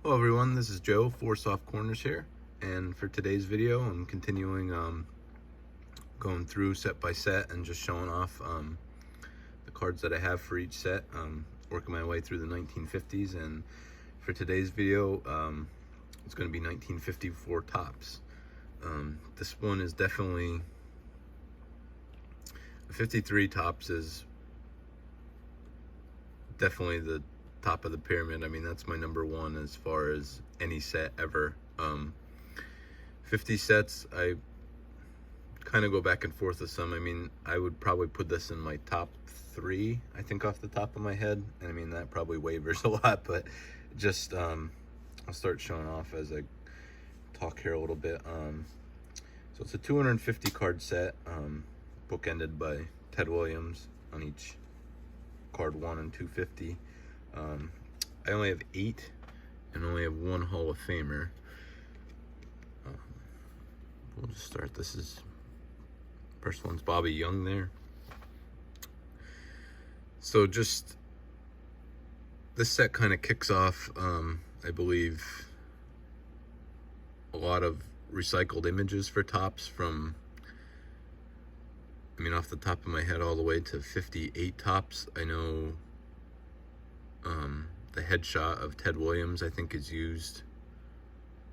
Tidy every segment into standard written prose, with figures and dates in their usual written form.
Hello everyone, this is Joe, Four Soft Corners here, and for today's video I'm continuing going through set by set and just showing off the cards that I have for each set, working my way through the 1950s, and for today's video it's going to be 1954 Topps. This one is definitely, 53 Topps is definitely the top of the pyramid. I mean, that's my number one as far as any set ever. 50 sets, I kind of go back and forth with some. I mean, I would probably put this in my top three, I think, off the top of my head. And I mean, that probably wavers a lot, but just I'll start showing off as I talk here a little bit. So it's a 250 card set, bookended by Ted Williams on each card 1 and 250. I only have 8 and only have 1 Hall of Famer. We'll just start. This is first one's Bobby Young there. So just this set kind of kicks off, I believe, a lot of recycled images for Topps from, I mean, off the top of my head, all the way to 58 Topps. I know the headshot of Ted Williams, I think, is used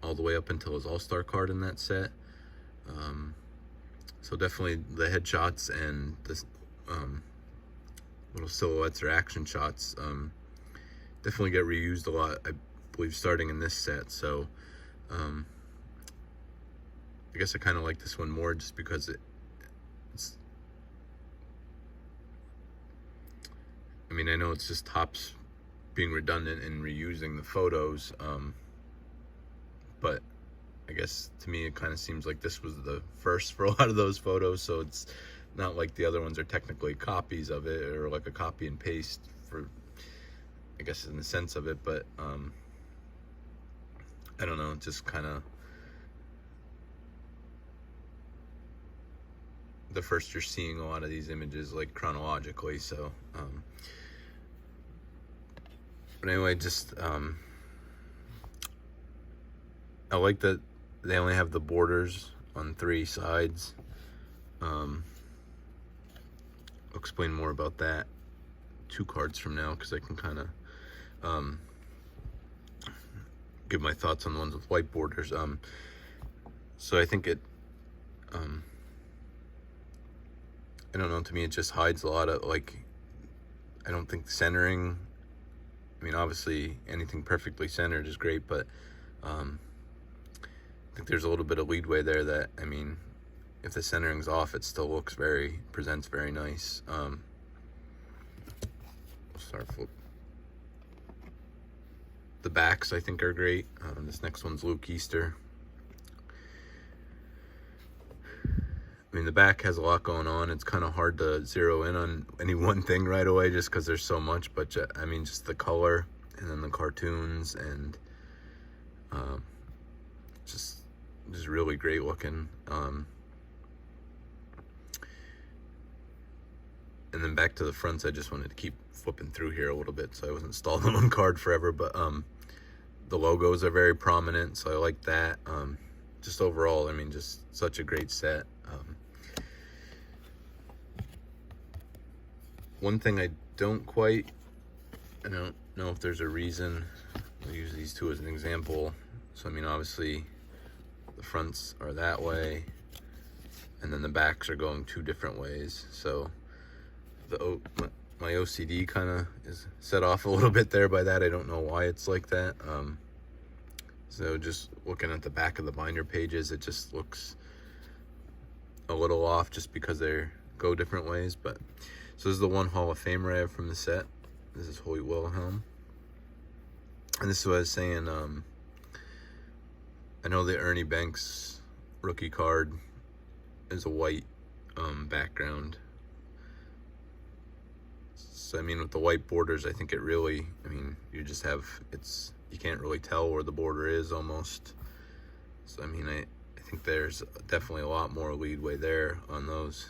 all the way up until his All-Star card in that set. So definitely the headshots and the little silhouettes or action shots definitely get reused a lot, I believe, starting in this set. So I guess I kind of like this one more just because it's, I mean, I know it's just Topps being redundant and reusing the photos, but I guess to me it kind of seems like this was the first for a lot of those photos, so it's not like the other ones are technically copies of it or like a copy and paste, for, I guess, in the sense of it, but I don't know, just kind of the first you're seeing a lot of these images like chronologically. So but anyway, just I like that they only have the borders on 3 sides. I'll explain more about that 2 cards from now, because I can kind of give my thoughts on the ones with white borders. So I think it, I don't know, to me it just hides a lot of, like, I don't think centering, I mean, obviously anything perfectly centered is great, but I think there's a little bit of leadway there that, I mean, if the centering's off, it still looks presents very nice. We'll start flip. The backs, I think, are great. This next one's Luke Easter. I mean, the back has a lot going on. It's kind of hard to zero in on any one thing right away just because there's so much, but I mean, just the color and then the cartoons and just really great looking. And then back to the fronts, I just wanted to keep flipping through here a little bit so I wasn't stalled on one card forever, but the logos are very prominent, so I like that. Just overall, I mean, just such a great set. One thing I don't know if there's a reason. I'll use these 2 as an example. So I mean, obviously the fronts are that way and then the backs are going 2 different ways, so my OCD kind of is set off a little bit there by that. I don't know why it's like that. So just looking at the back of the binder pages, it just looks a little off just because they go different ways. But so this is the 1 Hall of Famer I have from the set. This is Hoyt Wilhelm, and this is what I was saying. I know the Ernie Banks rookie card is a white background. So I mean, with the white borders, I think it really, I mean, you just have, you can't really tell where the border is almost. So I mean, I think there's definitely a lot more leadway there on those,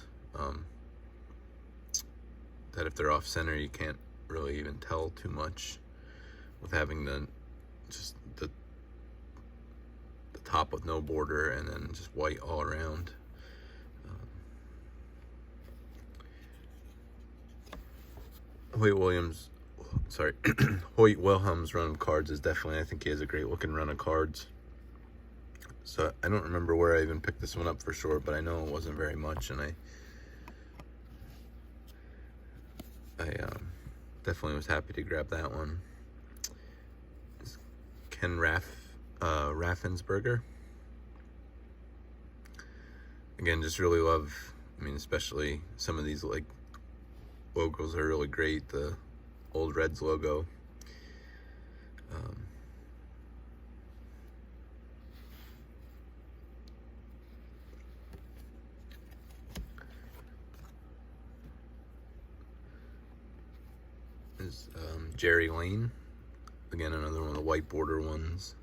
that if they're off center, you can't really even tell too much with having the just the top with no border, and then just white all around. Hoyt Wilhelm's run of cards is definitely, I think he has a great looking run of cards. So I don't remember where I even picked this one up for sure, but I know it wasn't very much, and I definitely was happy to grab that one. It's Ken Raffensperger. Again, just really love, I mean, especially some of these like logos are really great. The old Reds logo. Is Jerry Lane. Again, another one of the white border ones.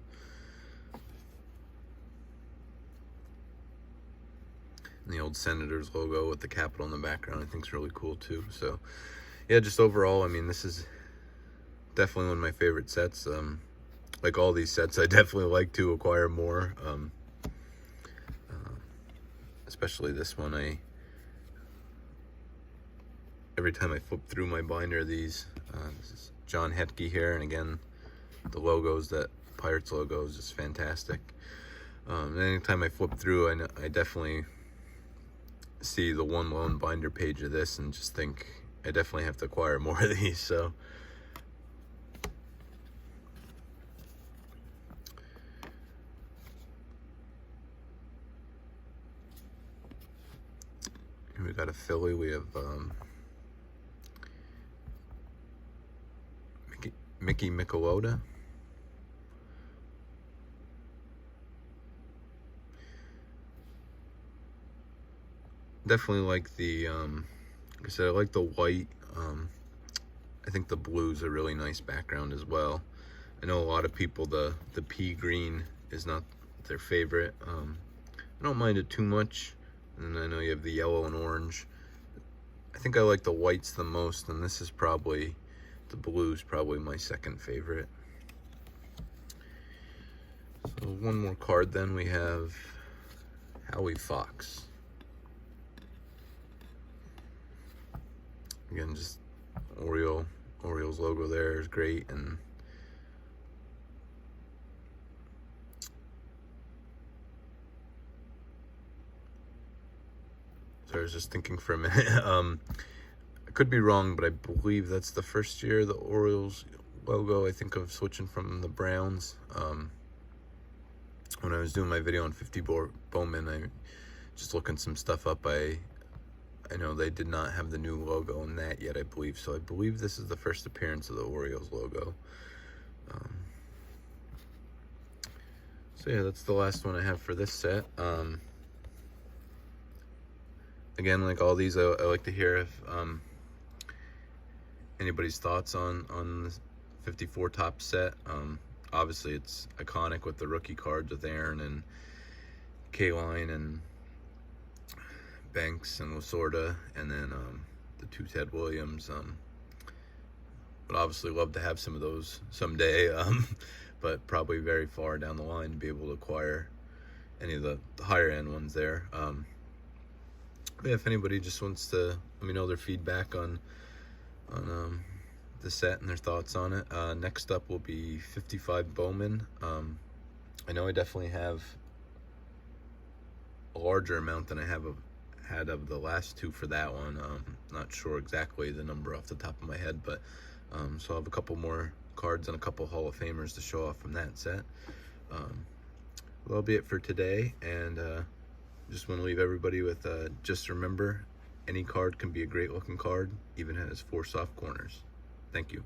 And the old Senators logo with the Capitol in the background, I think is really cool too. So yeah, just overall, I mean, this is definitely one of my favorite sets. Like all these sets, I definitely like to acquire more. Especially this one, every time I flip through my binder of these, this is John Hetke here, and again, the logos, that Pirates logo is just fantastic. And anytime I flip through, I definitely see the one lone binder page of this and just think I definitely have to acquire more of these. So here we got a Philly. We have Mickey Michelota. Definitely like the, like I said, I like the white. I think the blue is a really nice background as well. I know a lot of people, the pea green is not their favorite. I don't mind it too much. And I know you have the yellow and orange. I think I like the whites the most, and this is probably, the blue is probably my second favorite. So one more card then, we have Howie Fox. Again, just Orioles logo there is great, and so I was just thinking for a minute. I could be wrong, but I believe that's the first year the Orioles logo, I think, of switching from the Browns. When I was doing my video on 50 Bowman, I just looking some stuff up. I know they did not have the new logo in that yet, I believe. So I believe this is the first appearance of the Orioles logo. So yeah, that's the last one I have for this set. Again, like all these, I like to hear if anybody's thoughts on the 54 top set. Obviously, it's iconic with the rookie cards with Aaron and K-Line and Banks and Lasorda, and then the two Ted Williams. But obviously love to have some of those someday, but probably very far down the line to be able to acquire any of the higher end ones there. But if anybody just wants to let me know their feedback on the set and their thoughts on it. Next up will be 55 Bowman. I know I definitely have a larger amount than I had of the last two for that one. Not sure exactly the number off the top of my head, but so I'll have a couple more cards and a couple Hall of Famers to show off from that set. That'll be it for today, and just want to leave everybody with just remember, any card can be a great looking card, even has 4 soft corners. Thank you.